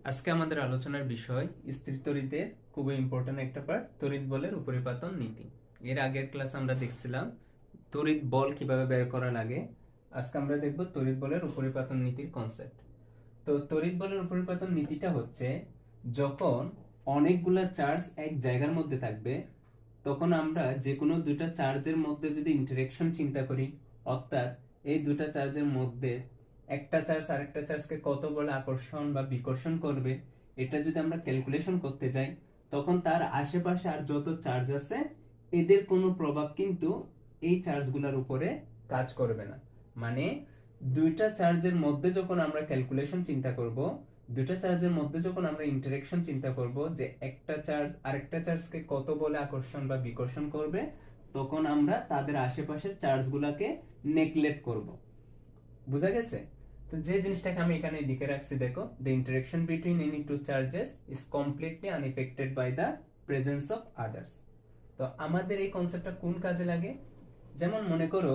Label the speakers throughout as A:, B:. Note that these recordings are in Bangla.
A: আজকে আমাদের আলোচনার বিষয় স্থির তড়িতের খুবই ইম্পর্টেন্ট একটা পার্ট, তড়িৎ বলের উপরিপাতন নীতি। এর আগের ক্লাস আমরা দেখছিলাম তড়িৎ বল কিভাবে বের করা লাগে। আজকে আমরা দেখব তড়িৎ বলের উপরিপাতন নীতির কনসেপ্ট। তো তড়িৎ বলের উপরিপাতন নীতিটা হচ্ছে, যখন অনেকগুলা চার্জ এক জায়গার মধ্যে থাকবে, তখন আমরা যে কোনো দুইটা চার্জের মধ্যে যদি ইন্টারেকশন চিন্তা করি, অর্থাৎ এই দুইটা চার্জের মধ্যে একটা চার্জ আরেকটা চার্জকে কত বলে আকর্ষণ বা বিকর্ষণ করবে, এটা যদি আমরা ক্যালকুলেশন করতে যাই, তখন তার আশেপাশে আর যত চার্জ আছে এদের কোনো প্রভাব কিন্তু এই চার্জগুলোর উপরে কাজ করবে না। মানে দুইটা চার্জের মধ্যে যখন আমরা ক্যালকুলেশন চিন্তা করব, দুইটা চার্জের মধ্যে যখন আমরা ইন্টারেকশন চিন্তা করব যে একটা চার্জ আরেকটা চার্জকে কত বলে আকর্ষণ বা বিকর্ষণ করবে, তখন আমরা তাদের আশেপাশের চার্জগুলোকে নেগলেক্ট করব। বুঝা গেছে? তো যে জিনিসটাকে আমি এখানে লিখে রাখছি, দেখো, the interaction between any two charges is completely unaffected by the presence of others. তো আমাদের এই কনসেপ্টটা কোন কাজে লাগে? যেমন মনে করো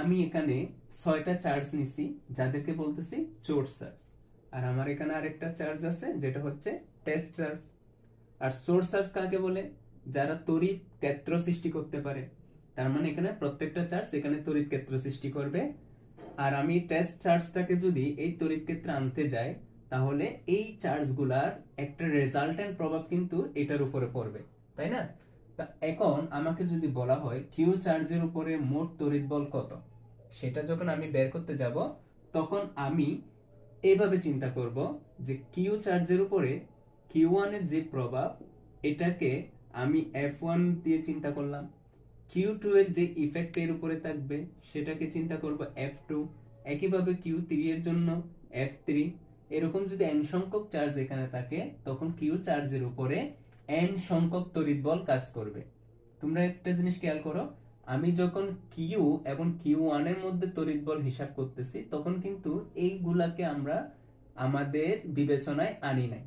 A: আমি এখানে 6টা চার্জ নিছি, যাদেরকে বলতেছি সোর্স চার্জ, আর আমার এখানে আরেকটা চার্জ আছে যেটা হচ্ছে টেস্ট চার্জ। আর সোর্স চার্জ কাকে বলে? যারা তড়িৎ ক্ষেত্র সৃষ্টি করতে পারে। তার মানে এখানে প্রত্যেকটা চার্জ এখানে তড়িৎ ক্ষেত্র সৃষ্টি করবে। আর আমি টেস্ট চার্জটাকে যদি এই তড়িৎ ক্ষেত্রে আনতে যাই, তাহলে এই চার্জগুলার একটা রেজাল্টেন্ট প্রভাব কিন্তু এটার উপরে পড়বে, তাই না? তা এখন আমাকে যদি বলা হয় কিউ চার্জের উপরে মোট তড়িৎ বল কত, সেটা যখন আমি বের করতে যাব, তখন আমি এইভাবে চিন্তা করব যে কিউ চার্জের উপরে কিউ ওয়ানের যে প্রভাব, এটাকে আমি এফ ওয়ান দিয়ে চিন্তা করলাম। কিউ টু এর যে ইফেক্ট এর উপরে থাকবে, সেটাকে চিন্তা করব এফ টু। একইভাবে কিউ থ্রি এর জন্য এফ থ্রি। এরকম যদি এন সংখ্যক চার্জ এখানে থাকে, তখন কিউ চার্জের উপরে এন সংখ্যক তড়িৎ বল কাজ করবে। তোমরা একটা জিনিস খেয়াল করো, আমি যখন কিউ এবং কিউ ওয়ান এর মধ্যে তড়িৎ বল হিসাব করতেছি, তখন কিন্তু এইগুলাকে আমরা আমাদের বিবেচনায় আনি নাই।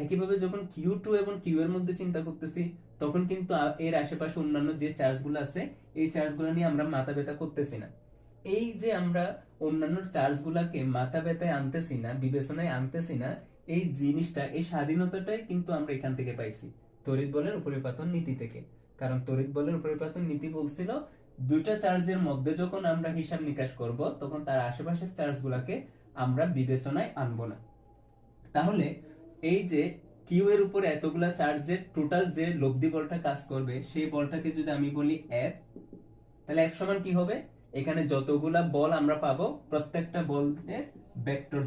A: একইভাবে যখন কিউ টু এবং কিউ এর মধ্যে চিন্তা করতেছি, তখন কিন্তু এর আশেপাশে অন্যান্য যে চার্জগুলো আছে, এই চার্জগুলো নিয়ে আমরা মাথা ব্যথা করতেছি না। এই যে আমরা অন্যান্য চার্জগুলোকে মাথা ব্যথায় আনতেছি না, বিবেচনায় আনতেছি না, এই জিনিসটা, এই স্বাধীনতাটাই কিন্তু আমরা এখান থেকে পাইছি, তড়িৎ বলের উপরিপাতন নীতি থেকে। কারণ তড়িৎ বলের উপরিপাতন নীতি বলছিল, দুইটা চার্জের মধ্যে যখন আমরা হিসাব নিকাশ করব, তখন তার আশেপাশের চার্জগুলোকে আমরা বিবেচনায় আনবো না। তাহলে এই যে কিউ এর উপরে এতগুলা চার্জের টোটাল যে লব্ধি বলটা কাজ করবে, সেই বলটাকে যদি আমি বলি এফ, তাহলে এফ সমান কি হবে? এখানে যতগুলা বল আমরা পাবো, প্রত্যেকটা বলের ভেক্টর